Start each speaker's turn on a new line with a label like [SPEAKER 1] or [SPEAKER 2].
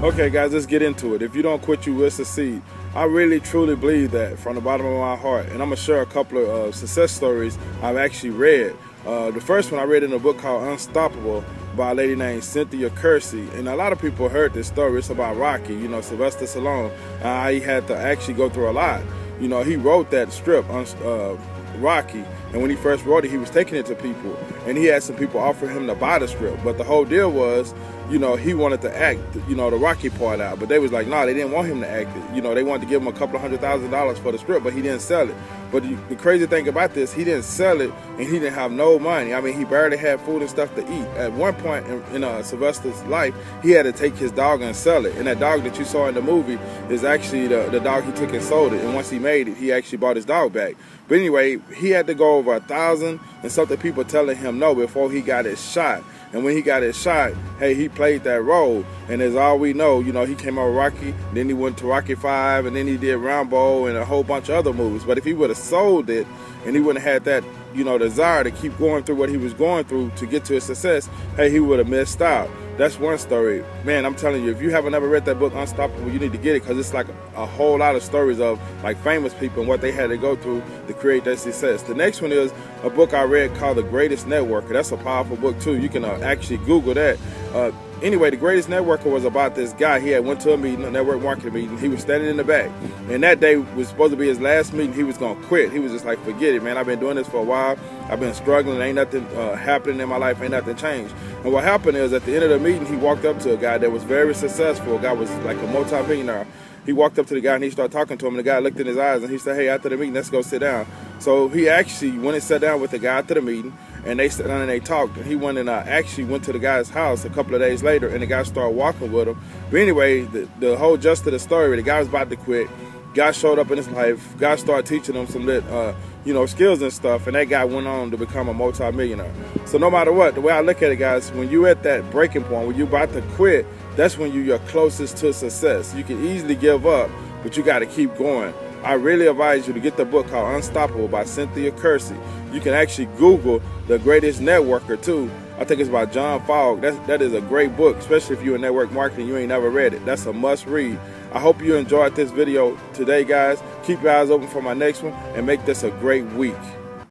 [SPEAKER 1] Okay, guys, let's get into it. If you don't quit, you will succeed. I really, truly believe that from the bottom of my heart. And I'm going to share a couple of success stories I've actually read. The first one I read in a book called Unstoppable by a lady named Cynthia Kersey. And a lot of people heard this story. It's about Rocky, Sylvester Stallone. He had to actually go through a lot. He wrote that strip, Rocky, and when he first wrote it, he was taking it to people, and he had some people offer him to buy the strip. But the whole deal was, he wanted to act, the Rocky part out, but they was like, nah, they didn't want him to act it. They wanted to give him a couple of $100,000 for the strip, but he didn't sell it. But the crazy thing about this, he didn't sell it, and he didn't have no money. I mean, he barely had food and stuff to eat. At one point in Sylvester's life, he had to take his dog and sell it. And that dog that you saw in the movie is actually the dog he took and sold it. And once he made it, he actually bought his dog back. But anyway, he had to go over 1,000 and something people telling him no before he got his shot. And when he got his shot, hey, he played that role. And as all we know, he came out with Rocky, then he went to Rocky 5, and then he did Rambo and a whole bunch of other movies. But if he would have sold it, and he wouldn't have had that, desire to keep going through what he was going through to get to his success, hey, he would have missed out. That's one story. Man, I'm telling you, if you haven't ever read that book, Unstoppable, you need to get it, because it's like a whole lot of stories of like famous people and what they had to go through to create their success. The next one is a book I read called The Greatest Networker. That's a powerful book too. You can actually Google that. Anyway, The Greatest Networker was about this guy. He had went to a meeting, a network marketing meeting. He was standing in the back. And that day was supposed to be his last meeting. He was going to quit. He was just like, forget it, man. I've been doing this for a while. I've been struggling. Ain't nothing happening in my life. Ain't nothing changed. And what happened is at the end of the meeting, he walked up to a guy that was very successful. A guy was like a multi-millionaire. He walked up to the guy and he started talking to him. And the guy looked in his eyes and he said, hey, after the meeting, let's go sit down. So he actually went and sat down with the guy after the meeting. And they sat down and they talked. And he went and actually went to the guy's house a couple of days later. And the guy started walking with him. But anyway, the whole gist of the story, the guy was about to quit. God showed up in his life. God started teaching him some skills and stuff. And that guy went on to become a multi-millionaire. So no matter what, the way I look at it, guys, when you're at that breaking point, when you're about to quit, that's when you're closest to success. You can easily give up, but you got to keep going. I really advise you to get the book called Unstoppable by Cynthia Kersey. You can actually Google The Greatest Networker too. I think it's by John Fogg. That is a great book, especially if you're in network marketing, you ain't never read it. That's a must read. I hope you enjoyed this video today, guys. Keep your eyes open for my next one and make this a great week.